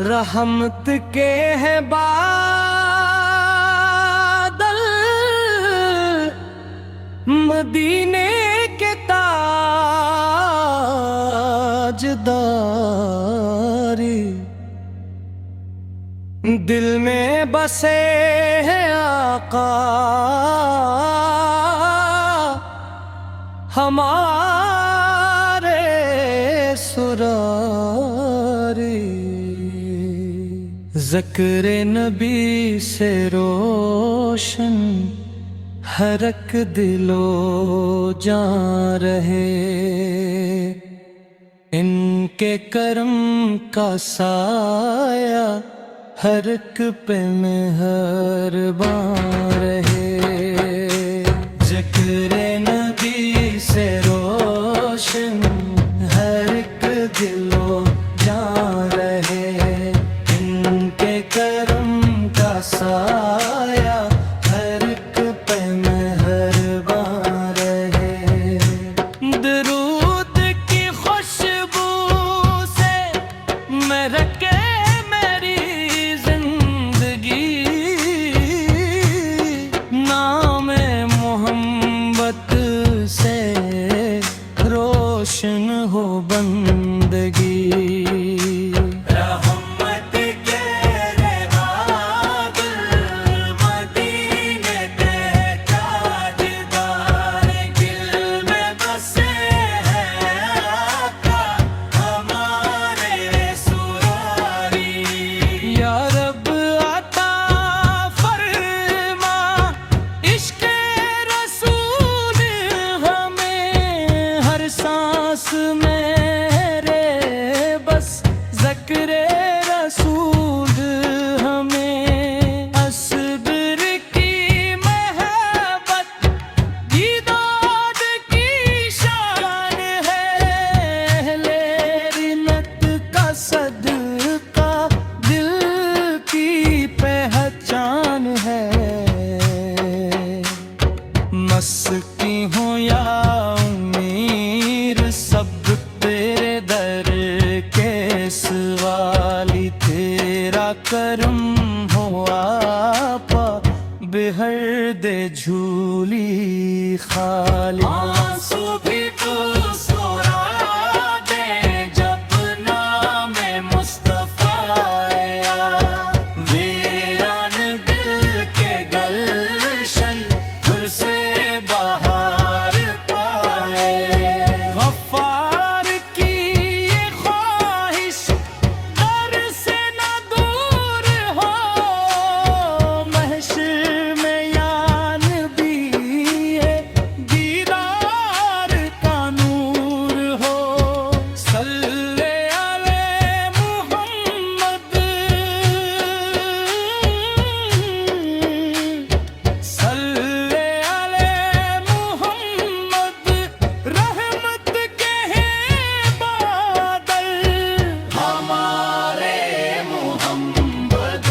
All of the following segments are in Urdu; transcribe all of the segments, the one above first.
رحمت کے ہیں بادل مدینے کے تاجداری، دل میں بسے ہیں آقا ہمارے سراری، ذکر نبی سے روشن ہر ایک دل و جاں رہے، ان کے کرم کا سایہ ہر ایک پہ مہربان رہے، ذکر نبی سے روشن ہر ایک دل و جاں رہے، ان کے کرم کا سایہ ہر ایک پہ مہربان رہے، درود کی خوشبو سے مہکے میری زندگی، نام محمد سے روشن ہو بندگی، رحمت کے بادل مدینے کے تاجدار، دل میں بسے ہیں آقا ہمارے سراری، یا رب عطا فرما عشق رسول ہمیں ہر سانس میرے، بس ذکر رسول ہمیں، اصبر کی محبت دیدار کی شان ہے، لیرنت کا صدقہ دل کی پہچان ہے، مسکی ہوں یا امیر سب تیرے در کے سوالی، تیرا کرم ہو آپا بہر دے جھولی خالی، آنسو بھی مسکرا دے جب نام مصطفیٰ آیا، ویران دل کے گلشن پھر سے بہار پائے، غفار کی یہ خواہش در سے نہ دور ہو، محشر میں یا نبی ہے دیدار کا نور ہو، صلی علی محمد، صلی علی محمد، رحمت کے ہیں بادل ہمارے محمد،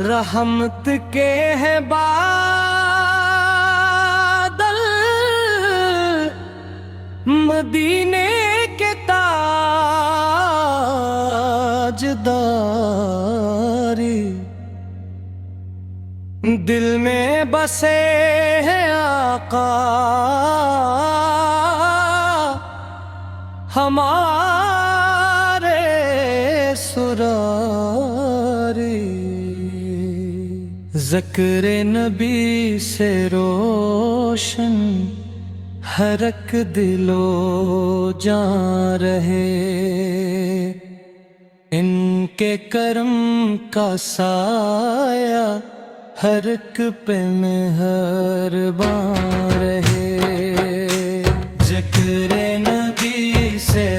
رحمت کے ہیں بادل مدینے کے تاجداری، دل میں بسے ہیں آقا ہمارے سراری، ذکر نبی سے روشن ہر ایک دل و جاں رہے، ان کے کرم کا سایہ ہر ایک پہ مہربان رہے، ذکر نبی سے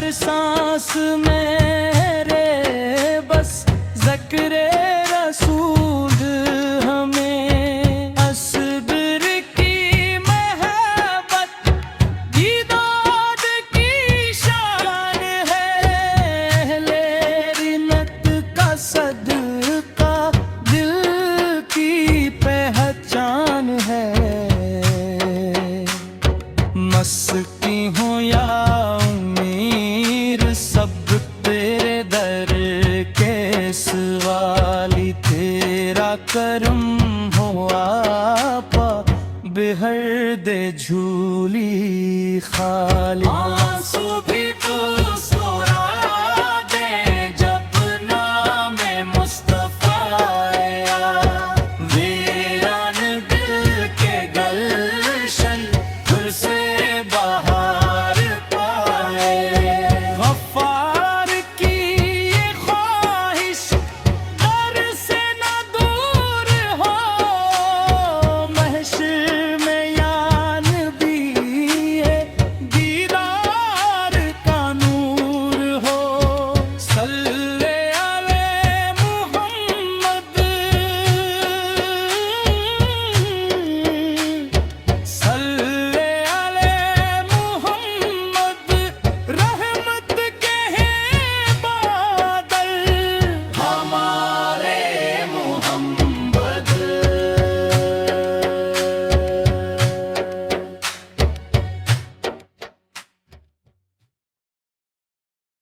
ہر سانس میرے بس ذکر رسول ہمیں اصبر کی محبت کی داد کی شان ہے رنت کا صدقہ دل کی پہچان ہے مسکی ہوں یا امیر سب تیرے در کے سوالی تیرا کرم ہو آپا بہر دے جھولی خالی آنسو بھی